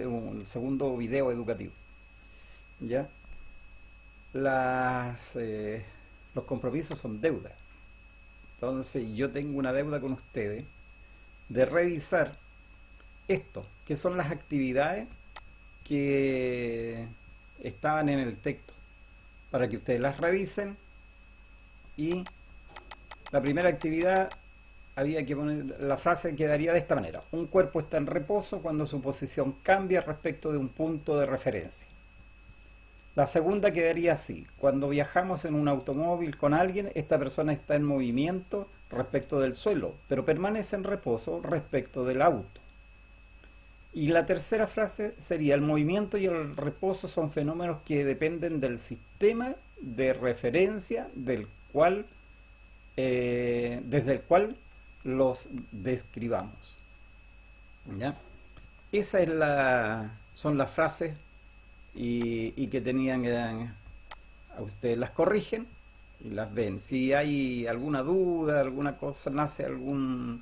un segundo video educativo. ¿Ya? Las, los compromisos son deuda. Entonces yo tengo una deuda con ustedes de revisar esto, que son las actividades que estaban en el texto, para que ustedes las revisen. Y la primera actividad había que poner, la frase quedaría de esta manera: un cuerpo está en reposo cuando su posición cambia respecto de un punto de referencia. La segunda quedaría así: cuando viajamos en un automóvil con alguien, esta persona está en movimiento respecto del suelo, pero permanece en reposo respecto del auto. Y la tercera frase sería: el movimiento y el reposo son fenómenos que dependen del sistema de referencia desde el cual los describamos. ¿Ya? Esa es son las frases y que tenían a ustedes las corrigen y las ven. Si hay alguna duda, alguna cosa, nace alguna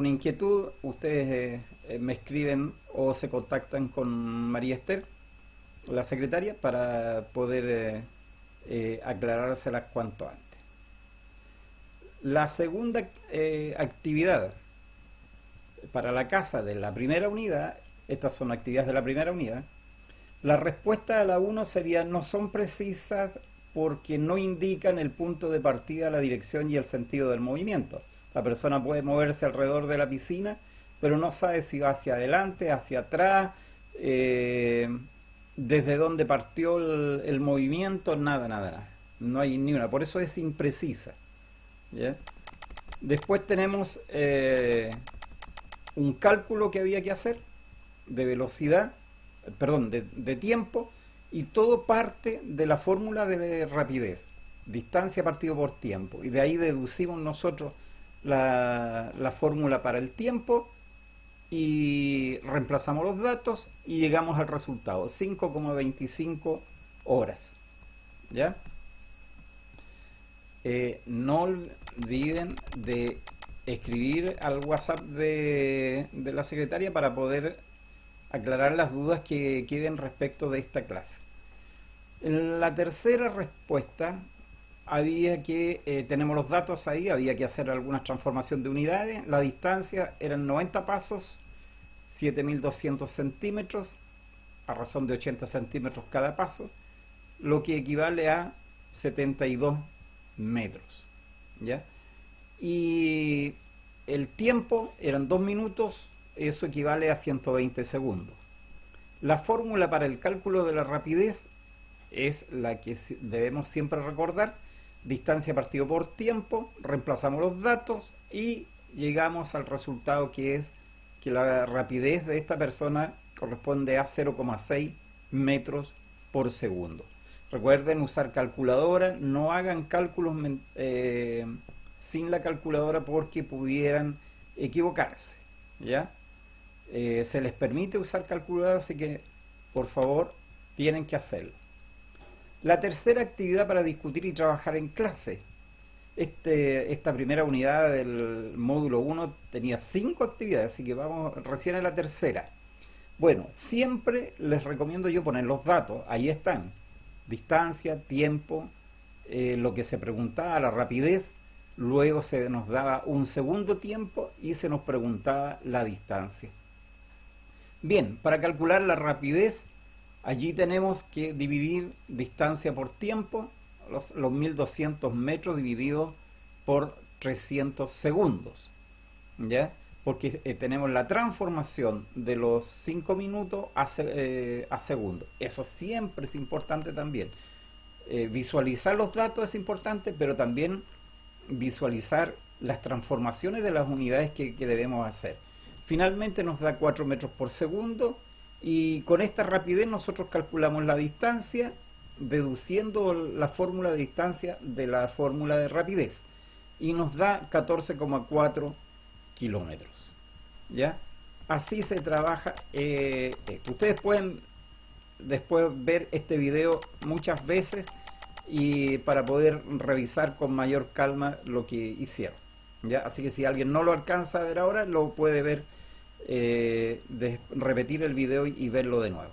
inquietud, ustedes me escriben o se contactan con María Esther, la secretaria, para poder aclarárselas cuanto antes. La segunda actividad para la casa de la primera unidad, estas son actividades de la primera unidad. La respuesta a la 1 sería: no son precisas porque no indican el punto de partida, la dirección y el sentido del movimiento. La persona puede moverse alrededor de la piscina, pero no sabe si va hacia adelante, hacia atrás, desde dónde partió el movimiento, nada. No hay ni una, por eso es imprecisa. ¿Ya? Después tenemos un cálculo que había que hacer de velocidad, perdón, de tiempo, y todo parte de la fórmula de rapidez, distancia partido por tiempo, y de ahí deducimos nosotros la fórmula para el tiempo y reemplazamos los datos y llegamos al resultado: 5,25 horas. ¿Ya? No olviden de escribir al WhatsApp de la secretaria para poder aclarar las dudas que queden respecto de esta clase. En la tercera respuesta había que, tenemos los datos ahí, había que hacer alguna transformación de unidades. La distancia eran 90 pasos, 7.200 centímetros, a razón de 80 centímetros cada paso, lo que equivale a 72 metros. ¿Ya? Y el tiempo eran 2 minutos, eso equivale a 120 segundos. La fórmula para el cálculo de la rapidez es la que debemos siempre recordar: distancia partido por tiempo, reemplazamos los datos y llegamos al resultado, que es que la rapidez de esta persona corresponde a 0,6 metros por segundo. Recuerden usar calculadora, no hagan cálculos sin la calculadora porque pudieran equivocarse. ¿Ya? Se les permite usar calculadora, así que por favor tienen que hacerlo. La tercera actividad para discutir y trabajar en clase. Esta primera unidad del módulo 1 tenía 5 actividades, así que vamos recién a la tercera. Bueno, siempre les recomiendo yo poner los datos, ahí están: distancia, tiempo, lo que se preguntaba, la rapidez, luego se nos daba un segundo tiempo y se nos preguntaba la distancia. Bien, para calcular la rapidez, allí tenemos que dividir distancia por tiempo, los 1200 metros divididos por 300 segundos. ¿Ya? Porque tenemos la transformación de los 5 minutos a segundos. Eso siempre es importante también. Visualizar los datos es importante, pero también visualizar las transformaciones de las unidades que debemos hacer. Finalmente nos da 4 metros por segundo, y con esta rapidez nosotros calculamos la distancia deduciendo la fórmula de distancia de la fórmula de rapidez, y nos da 14,4 kilómetros. ¿Ya? Así se trabaja esto. Ustedes pueden después ver este video muchas veces y para poder revisar con mayor calma lo que hicieron. ¿Ya? Así que si alguien no lo alcanza a ver ahora, lo puede ver de repetir el video y verlo de nuevo.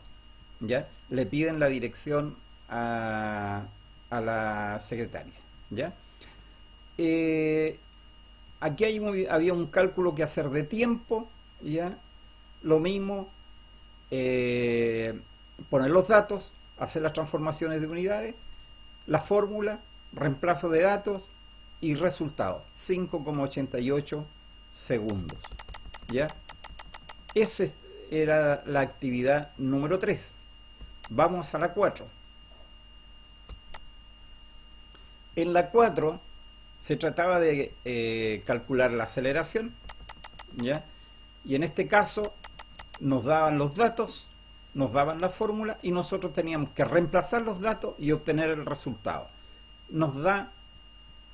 ¿Ya? Le piden la dirección a la secretaria. ¿Ya? Aquí había un cálculo que hacer de tiempo. ¿Ya? Lo mismo, poner los datos, hacer las transformaciones de unidades, la fórmula, reemplazo de datos y resultado, 5,88 segundos. ¿Ya? Esa era la actividad número 3. Vamos a la 4. En la 4 se trataba de calcular la aceleración, ¿ya? Y en este caso nos daban los datos, nos daban la fórmula y nosotros teníamos que reemplazar los datos y obtener el resultado. Nos da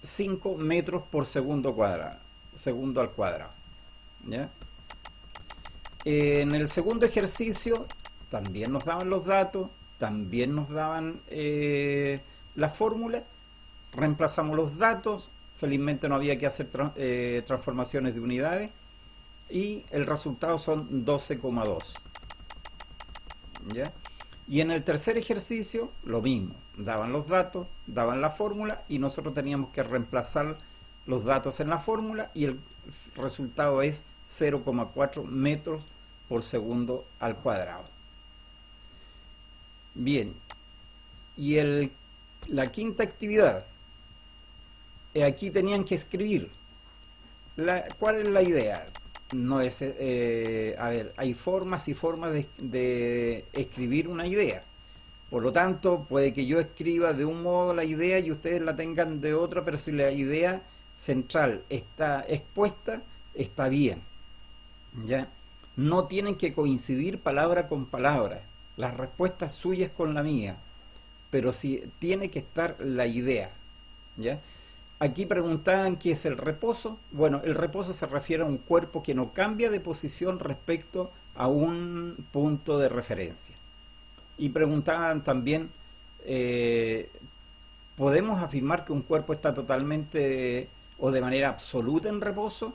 5 metros por segundo al cuadrado. ¿Ya? En el segundo ejercicio también nos daban los datos, también nos daban la fórmula, reemplazamos los datos, felizmente no había que hacer transformaciones de unidades y el resultado son 12,2. ¿Ya? Y en el tercer ejercicio lo mismo, daban los datos, daban la fórmula y nosotros teníamos que reemplazar los datos en la fórmula y el resultado es 0,4 metros por segundo al cuadrado. Bien, y la quinta actividad, aquí tenían que escribir. ¿Cuál es la idea? No es, a ver, hay formas y formas de escribir una idea. Por lo tanto, puede que yo escriba de un modo la idea y ustedes la tengan de otro, pero si la idea central está expuesta, está bien. ¿Ya? No tienen que coincidir palabra con palabra, las respuestas suyas con la mía, pero sí tiene que estar la idea. ¿Ya? Aquí preguntaban qué es el reposo. Bueno, el reposo se refiere a un cuerpo que no cambia de posición respecto a un punto de referencia. Y preguntaban también, ¿podemos afirmar que un cuerpo está totalmente o de manera absoluta en reposo?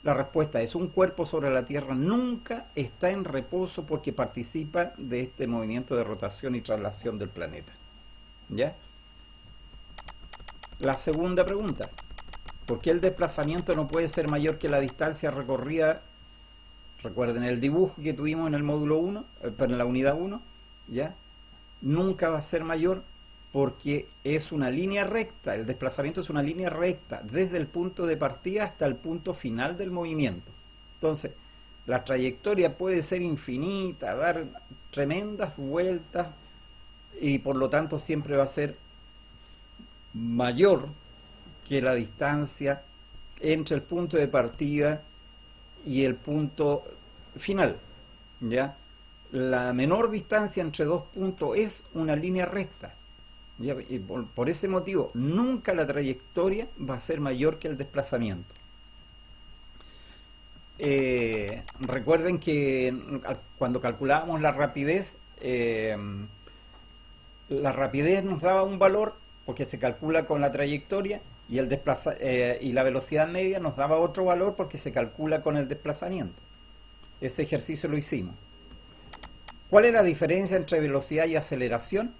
La respuesta es: un cuerpo sobre la Tierra nunca está en reposo porque participa de este movimiento de rotación y traslación del planeta. ¿Ya? La segunda pregunta: ¿por qué el desplazamiento no puede ser mayor que la distancia recorrida? Recuerden el dibujo que tuvimos en el módulo 1, en la unidad 1, ¿ya? Nunca va a ser mayor porque es una línea recta, el desplazamiento es una línea recta desde el punto de partida hasta el punto final del movimiento. Entonces, la trayectoria puede ser infinita, dar tremendas vueltas y por lo tanto siempre va a ser mayor que la distancia entre el punto de partida y el punto final. ¿Ya? La menor distancia entre dos puntos es una línea recta. ¿Ya? Y por ese motivo nunca la trayectoria va a ser mayor que el desplazamiento. Recuerden que cuando calculábamos la rapidez nos daba un valor porque se calcula con la trayectoria y y la velocidad media nos daba otro valor porque se calcula con el desplazamiento. Ese ejercicio lo hicimos. ¿Cuál es la diferencia entre velocidad y aceleración?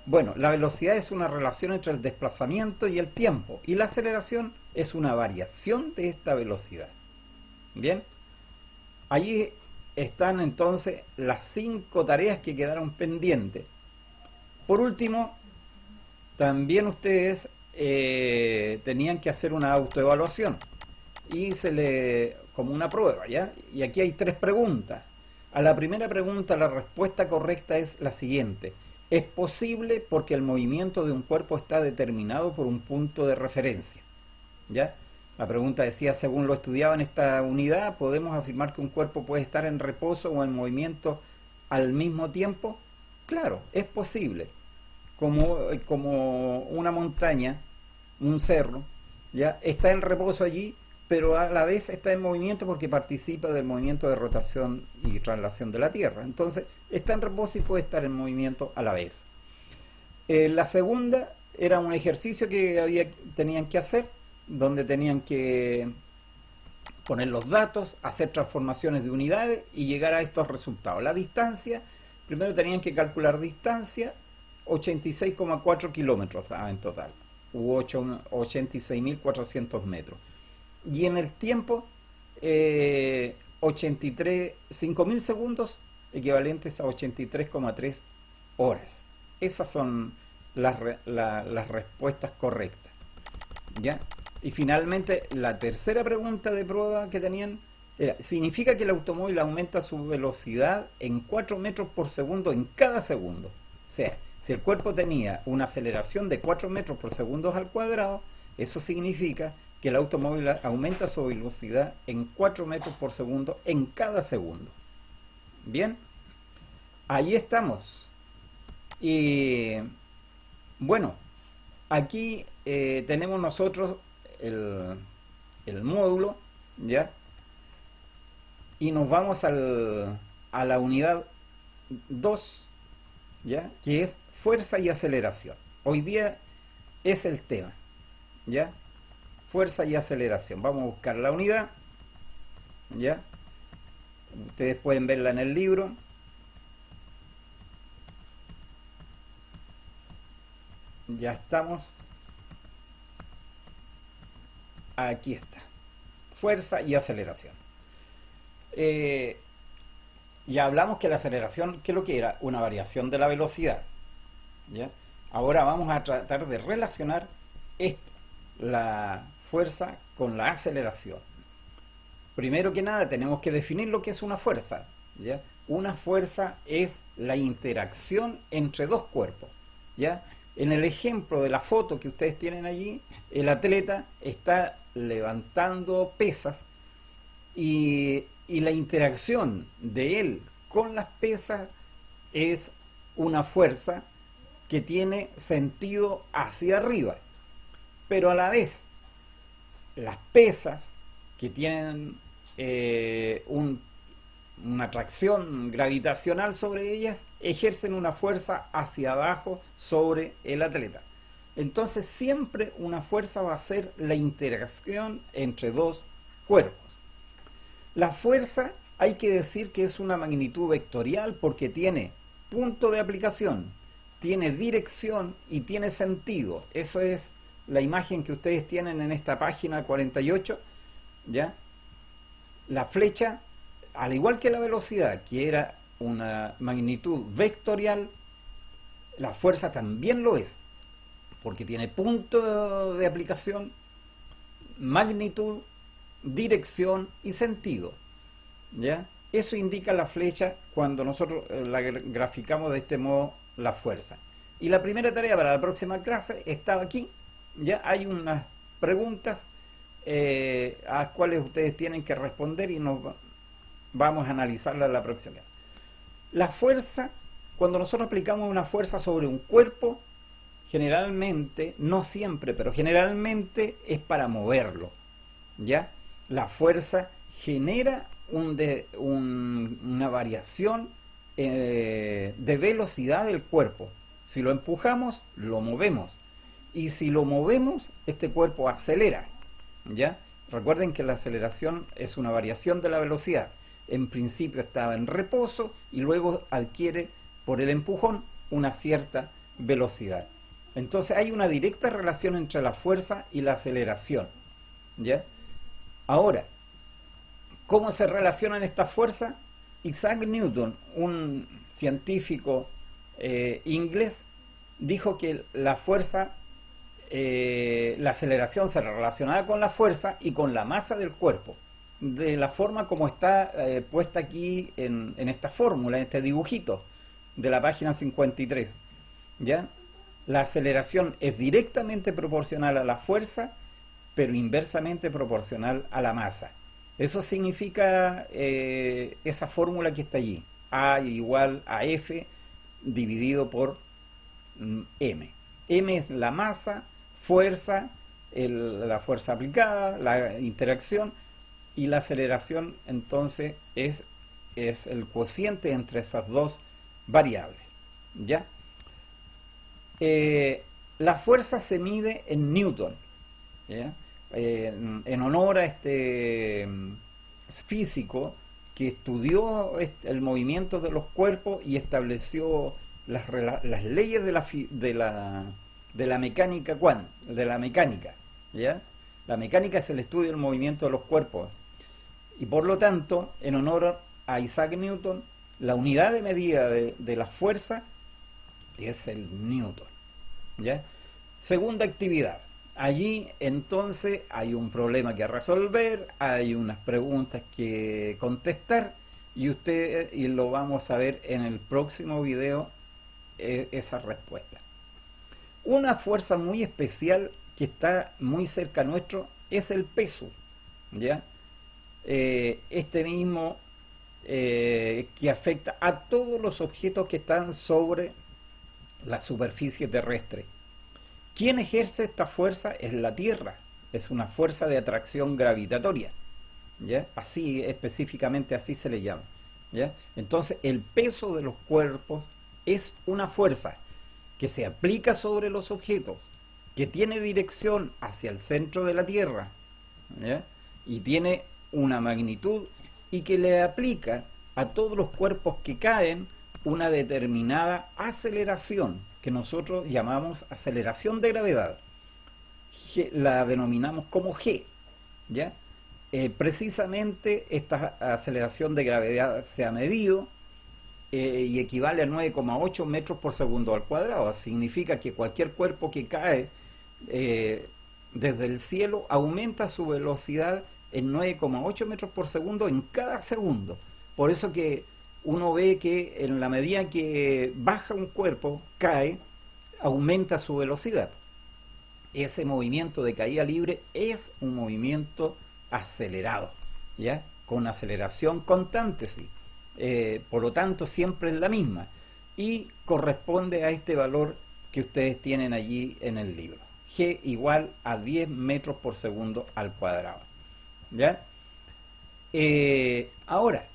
Bueno, la velocidad es una relación entre el desplazamiento y el tiempo, y la aceleración es una variación de esta velocidad. Bien, allí están entonces las 5 tareas que quedaron pendientes. Por último, también ustedes tenían que hacer una autoevaluación y como una prueba, ¿ya? Y aquí hay 3 preguntas. A la primera pregunta la respuesta correcta es la siguiente: es posible porque el movimiento de un cuerpo está determinado por un punto de referencia. ¿Ya? La pregunta decía: según lo estudiado en esta unidad, ¿podemos afirmar que un cuerpo puede estar en reposo o en movimiento al mismo tiempo? Claro, es posible. Como una montaña, un cerro, ¿ya? Está en reposo allí, pero a la vez está en movimiento porque participa del movimiento de rotación y traslación de la Tierra. Entonces, está en reposo y puede estar en movimiento a la vez. La segunda era un ejercicio que tenían que hacer, donde tenían que poner los datos, hacer transformaciones de unidades y llegar a estos resultados. La distancia, primero tenían que calcular distancia, 86,4 kilómetros en total, u 86.400 metros. Y en el tiempo, 5.000 segundos, equivalentes a 83,3 horas. Esas son las respuestas correctas, ¿ya? Y finalmente, la tercera pregunta de prueba que tenían era, ¿significa que el automóvil aumenta su velocidad en 4 metros por segundo en cada segundo? O sea, si el cuerpo tenía una aceleración de 4 metros por segundo al cuadrado, eso significa que el automóvil aumenta su velocidad en 4 metros por segundo en cada segundo. Bien, ahí estamos. Y bueno, aquí tenemos nosotros el módulo, ¿ya? Y nos vamos a la unidad 2, ¿ya? Que es fuerza y aceleración. Hoy día es el tema, ¿ya? Fuerza y aceleración. Vamos a buscar la unidad, ¿ya? Ustedes pueden verla en el libro. Ya estamos. Aquí está. Fuerza y aceleración. Ya hablamos que la aceleración, ¿qué es lo que era? Una variación de la velocidad, ¿ya? Ahora vamos a tratar de relacionar la fuerza con la aceleración. Primero que nada tenemos que definir lo que es una fuerza, ¿ya? Una fuerza es la interacción entre dos cuerpos, ¿ya? En el ejemplo de la foto que ustedes tienen allí, el atleta está levantando pesas y la interacción de él con las pesas es una fuerza que tiene sentido hacia arriba, pero a la vez las pesas que tienen una atracción gravitacional sobre ellas ejercen una fuerza hacia abajo sobre el atleta. Entonces siempre una fuerza va a ser la interacción entre dos cuerpos. La fuerza hay que decir que es una magnitud vectorial porque tiene punto de aplicación, tiene dirección y tiene sentido. Eso es la imagen que ustedes tienen en esta página 48, ¿ya? La flecha, al igual que la velocidad, que era una magnitud vectorial, la fuerza también lo es, porque tiene punto de aplicación, magnitud, dirección y sentido, ¿ya? Eso indica la flecha cuando nosotros la graficamos de este modo la fuerza. Y la primera tarea para la próxima clase está aquí, ya hay unas preguntas a las cuales ustedes tienen que responder y nos vamos a analizarla la próxima. La fuerza, cuando nosotros aplicamos una fuerza sobre un cuerpo, generalmente, no siempre, pero generalmente es para moverlo, ¿ya? La fuerza genera una variación de velocidad del cuerpo. Si lo empujamos, lo movemos. Y si lo movemos, este cuerpo acelera, ¿ya? Recuerden que la aceleración es una variación de la velocidad. En principio estaba en reposo y luego adquiere, por el empujón, una cierta velocidad. Entonces hay una directa relación entre la fuerza y la aceleración, ¿ya? Ahora, ¿cómo se relacionan estas fuerzas? Isaac Newton, un científico inglés, dijo que la fuerza, la aceleración se relacionaba con la fuerza y con la masa del cuerpo, de la forma como está puesta aquí en esta fórmula, en este dibujito de la página 53, ¿ya? La aceleración es directamente proporcional a la fuerza, pero inversamente proporcional a la masa. Eso significa esa fórmula que está allí, A igual a F dividido por M. M es la masa, fuerza, la fuerza aplicada, la interacción, y la aceleración entonces es el cociente entre esas dos variables, ¿ya? La fuerza se mide en Newton, ¿ya? en honor a este físico que estudió el movimiento de los cuerpos y estableció las leyes de la mecánica ¿ya? La mecánica es el estudio del movimiento de los cuerpos. Y por lo tanto, en honor a Isaac Newton, la unidad de medida de la fuerza es el Newton, ¿ya? Segunda actividad. Allí entonces hay un problema que resolver, hay unas preguntas que contestar y lo vamos a ver en el próximo video, esa respuesta. Una fuerza muy especial que está muy cerca nuestro es el peso, ¿ya? Este mismo que afecta a todos los objetos que están sobre la superficie terrestre. ¿Quién ejerce esta fuerza? Es la Tierra. Es una fuerza de atracción gravitatoria, ¿ya? Así, específicamente así se le llama, ¿ya? Entonces, el peso de los cuerpos es una fuerza que se aplica sobre los objetos, que tiene dirección hacia el centro de la Tierra, ¿ya? Y tiene una magnitud y que le aplica a todos los cuerpos que caen una determinada aceleración, que nosotros llamamos aceleración de gravedad. La denominamos como G, ¿ya? Precisamente esta aceleración de gravedad se ha medido y equivale a 9,8 metros por segundo al cuadrado. Significa que cualquier cuerpo que cae desde el cielo aumenta su velocidad en 9,8 metros por segundo en cada segundo. Por eso que uno ve que en la medida que baja un cuerpo, cae, aumenta su velocidad. Ese movimiento de caída libre es un movimiento acelerado, ¿ya? Con aceleración constante, sí. Por lo tanto, siempre es la misma. Y corresponde a este valor que ustedes tienen allí en el libro. G igual a 10 metros por segundo al cuadrado, ¿ya? Ahora,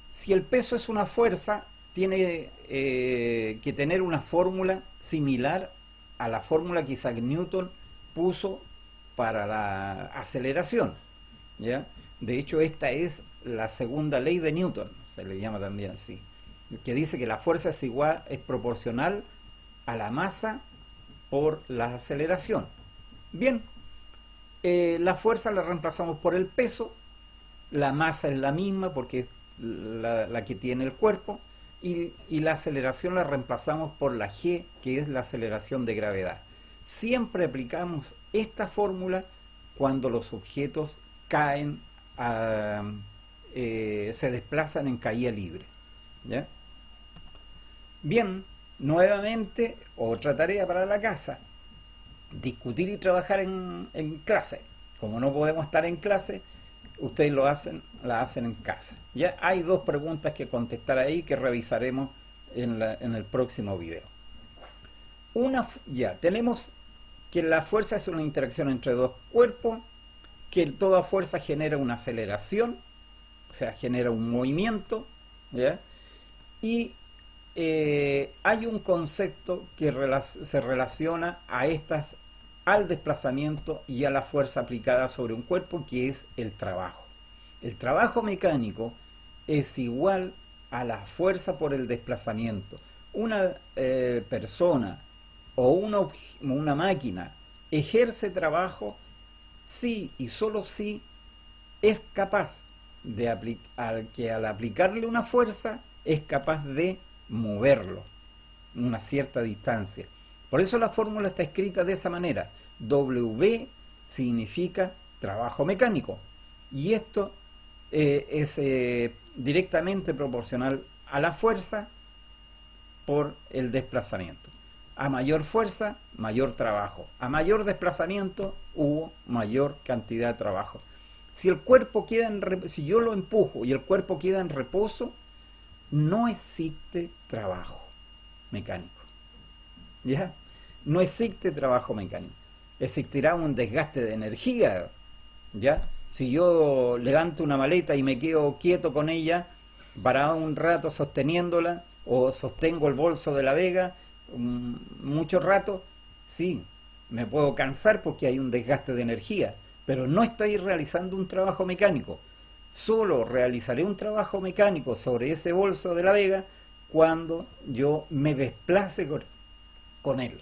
si el peso es una fuerza, tiene que tener una fórmula similar a la fórmula que Isaac Newton puso para la aceleración, ¿ya? De hecho, esta es la segunda ley de Newton, se le llama también así, que dice que la fuerza es proporcional a la masa por la aceleración. Bien, la fuerza la reemplazamos por el peso, la masa es la misma porque es la que tiene el cuerpo, y la aceleración la reemplazamos por la G, que es la aceleración de gravedad. Siempre aplicamos esta fórmula cuando los objetos caen, se desplazan en caída libre, ¿ya? Bien, nuevamente, otra tarea para la casa: discutir y trabajar en clase. Como no podemos estar en clase, ustedes la hacen en casa. Ya hay dos preguntas que contestar ahí que revisaremos en el próximo video. Ya tenemos que la fuerza es una interacción entre dos cuerpos, que toda fuerza genera una aceleración, o sea, genera un movimiento, ¿ya? Y hay un concepto que se relaciona al desplazamiento y a la fuerza aplicada sobre un cuerpo, que es el trabajo. El trabajo mecánico es igual a la fuerza por el desplazamiento. Una persona o una máquina ejerce trabajo si y solo si es capaz de al aplicarle una fuerza es capaz de moverlo una cierta distancia. Por eso la fórmula está escrita de esa manera. W significa trabajo mecánico. Y esto es directamente proporcional a la fuerza por el desplazamiento. A mayor fuerza, mayor trabajo. A mayor desplazamiento, hubo mayor cantidad de trabajo. Si el cuerpo si yo lo empujo y el cuerpo queda en reposo, no existe trabajo mecánico. ¿Ya? No existe trabajo mecánico. Existirá un desgaste de energía, ¿ya? Si yo levanto una maleta y me quedo quieto con ella, parado un rato sosteniéndola, o sostengo el bolso de la Vega mucho rato, sí, me puedo cansar porque hay un desgaste de energía, pero no estoy realizando un trabajo mecánico. Solo realizaré un trabajo mecánico sobre ese bolso de la Vega cuando yo me desplace con él.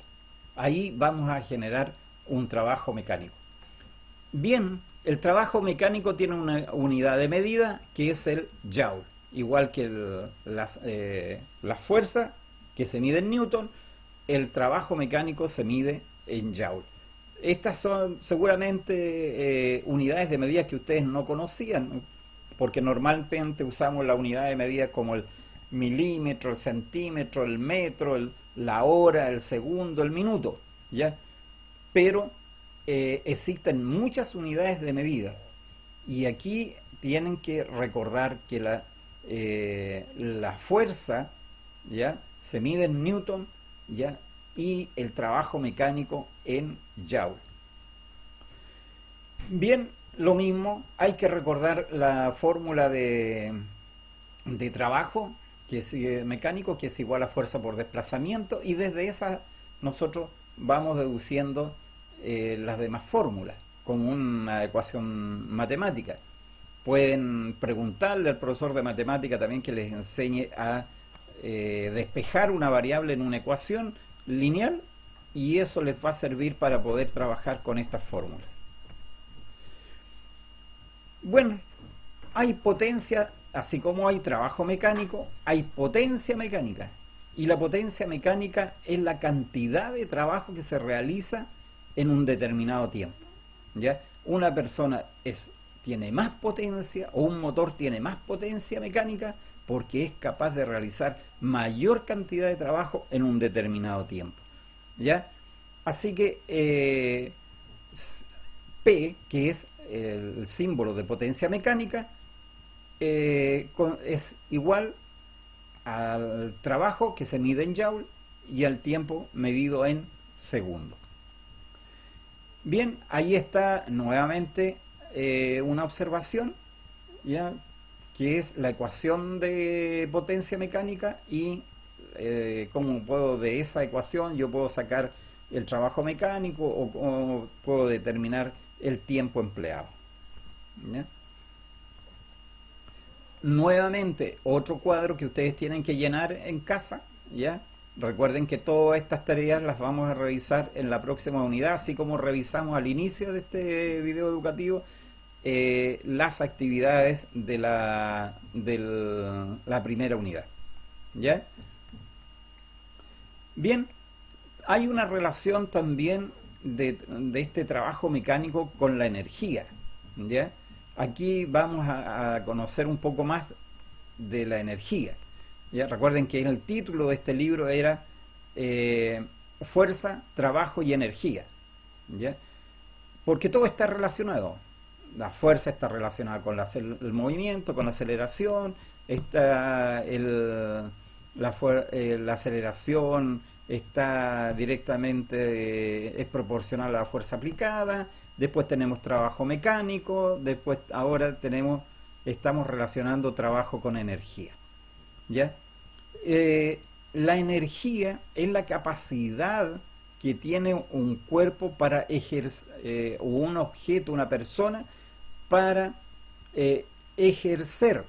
Ahí vamos a generar un trabajo mecánico. Bien, el trabajo mecánico tiene una unidad de medida que es el Joule, igual que la fuerza que se mide en Newton, el trabajo mecánico se mide en Joule. Estas son seguramente unidades de medida que ustedes no conocían, porque normalmente usamos la unidad de medida como el milímetro, el centímetro, el metro, la hora, el segundo, el minuto, ¿ya? Pero existen muchas unidades de medidas y aquí tienen que recordar que la fuerza, ¿ya?, se mide en Newton, ¿ya?, y el trabajo mecánico en Joule. Bien, lo mismo, hay que recordar la fórmula de trabajo que es mecánico, que es igual a fuerza por desplazamiento, y desde esa nosotros vamos deduciendo las demás fórmulas como una ecuación matemática. Pueden preguntarle al profesor de matemática también que les enseñe a despejar una variable en una ecuación lineal, y eso les va a servir para poder trabajar con estas fórmulas. Bueno, hay potencia, así como hay trabajo mecánico, hay potencia mecánica. Y la potencia mecánica es la cantidad de trabajo que se realiza en un determinado tiempo, ¿ya? Una persona tiene más potencia, o un motor tiene más potencia mecánica porque es capaz de realizar mayor cantidad de trabajo en un determinado tiempo, ¿ya? Así que P, que es el símbolo de potencia mecánica, es igual al trabajo que se mide en Joule y al tiempo medido en segundos. Bien, ahí está nuevamente una observación, ¿ya?, que es la ecuación de potencia mecánica, y cómo puedo de esa ecuación yo puedo sacar el trabajo mecánico, o puedo determinar el tiempo empleado, ¿ya? Nuevamente, otro cuadro que ustedes tienen que llenar en casa, ¿ya? Recuerden que todas estas tareas las vamos a revisar en la próxima unidad, así como revisamos al inicio de este video educativo las actividades de la primera unidad, ¿ya? Bien, hay una relación también de este trabajo mecánico con la energía, ¿ya? Aquí vamos a conocer un poco más de la energía, ¿ya? Recuerden que el título de este libro era Fuerza, Trabajo y Energía, ¿ya? Porque todo está relacionado. La fuerza está relacionada con el movimiento, con la aceleración, está la aceleración está directamente, es proporcional a la fuerza aplicada. Después tenemos trabajo mecánico, después ahora estamos relacionando trabajo con energía, ¿ya? La energía es la capacidad que tiene un cuerpo para ejercer, o un objeto, una persona, para ejercer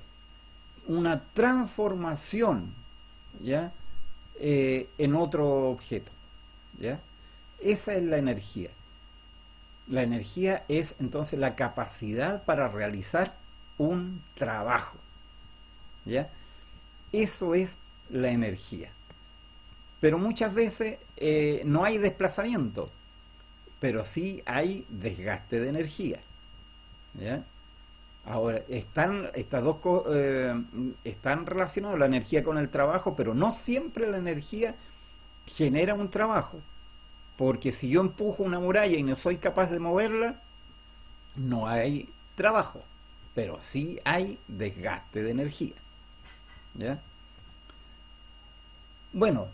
una transformación, ¿ya?, en otro objeto, ¿ya? Esa es la energía. La energía es entonces la capacidad para realizar un trabajo, ¿ya? Eso es la energía. Pero muchas veces no hay desplazamiento, pero sí hay desgaste de energía, ¿ya? Ahora, estas dos cosas están relacionadas, la energía con el trabajo, pero no siempre la energía genera un trabajo. Porque si yo empujo una muralla y no soy capaz de moverla, no hay trabajo, pero sí hay desgaste de energía, ¿ya? Bueno,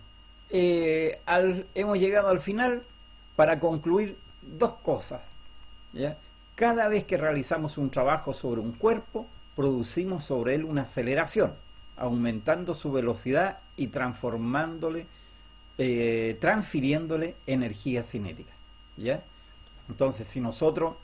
hemos llegado al final para concluir dos cosas, ¿ya? Cada vez que realizamos un trabajo sobre un cuerpo, producimos sobre él una aceleración, aumentando su velocidad y transfiriéndole energía cinética, ¿ya? Entonces, si nosotros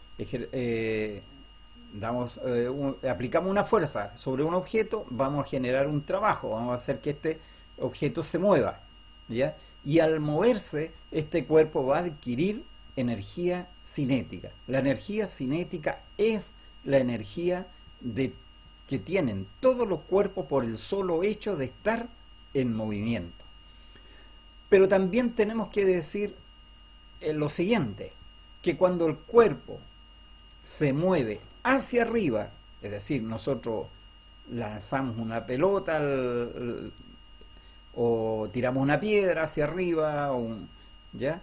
aplicamos una fuerza sobre un objeto, vamos a generar un trabajo, vamos a hacer que este objeto se mueva, ¿ya? Y al moverse, este cuerpo va a adquirir energía cinética. La energía cinética es la energía que tienen todos los cuerpos por el solo hecho de estar en movimiento. Pero también tenemos que decir lo siguiente, que cuando el cuerpo se mueve hacia arriba, es decir, nosotros lanzamos una pelota o tiramos una piedra hacia arriba, ¿ya?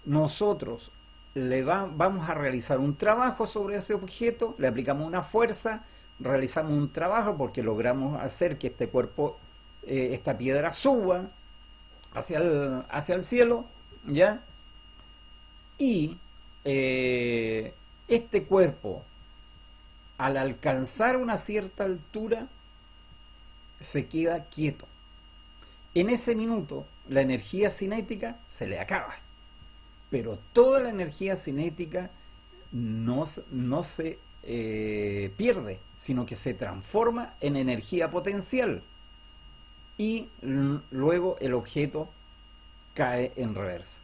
Nosotros vamos a realizar un trabajo sobre ese objeto, le aplicamos una fuerza, realizamos un trabajo porque logramos hacer que este cuerpo, esta piedra suba hacia el cielo, ¿ya? Y este cuerpo, al alcanzar una cierta altura, se queda quieto. En ese minuto, la energía cinética se le acaba. Pero toda la energía cinética no se pierde, sino que se transforma en energía potencial. Y luego el objeto cae en reversa,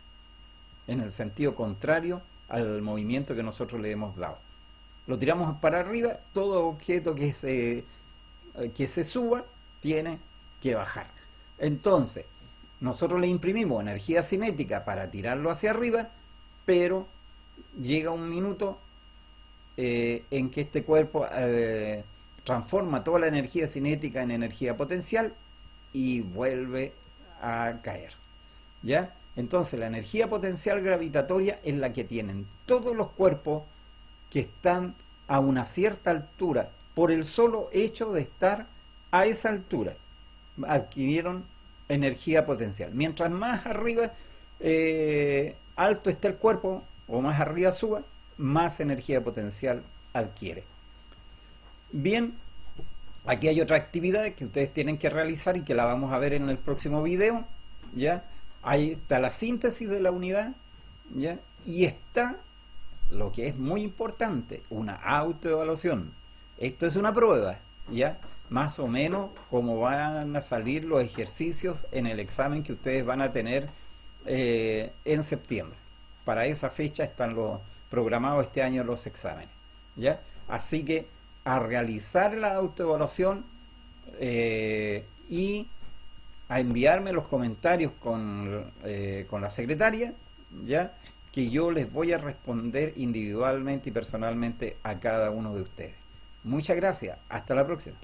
en el sentido contrario al movimiento que nosotros le hemos dado. Lo tiramos para arriba, todo objeto que se suba tiene que bajar. Entonces, nosotros le imprimimos energía cinética para tirarlo hacia arriba, pero llega un minuto en que este cuerpo transforma toda la energía cinética en energía potencial y vuelve a caer, ¿ya? Entonces la energía potencial gravitatoria es la que tienen todos los cuerpos que están a una cierta altura, por el solo hecho de estar a esa altura, adquirieron energía potencial. Mientras más arriba, alto esté el cuerpo, o más arriba suba, más energía potencial adquiere. Bien, aquí hay otra actividad que ustedes tienen que realizar y que la vamos a ver en el próximo video, ¿ya? Ahí está la síntesis de la unidad, ¿ya? Y está lo que es muy importante, una autoevaluación. Esto es una prueba, ¿ya? Más o menos cómo van a salir los ejercicios en el examen que ustedes van a tener en septiembre. Para esa fecha están programados este año los exámenes, ¿ya? Así que a realizar la autoevaluación y a enviarme los comentarios con la secretaria, ¿ya? Que yo les voy a responder individualmente y personalmente a cada uno de ustedes. Muchas gracias, hasta la próxima.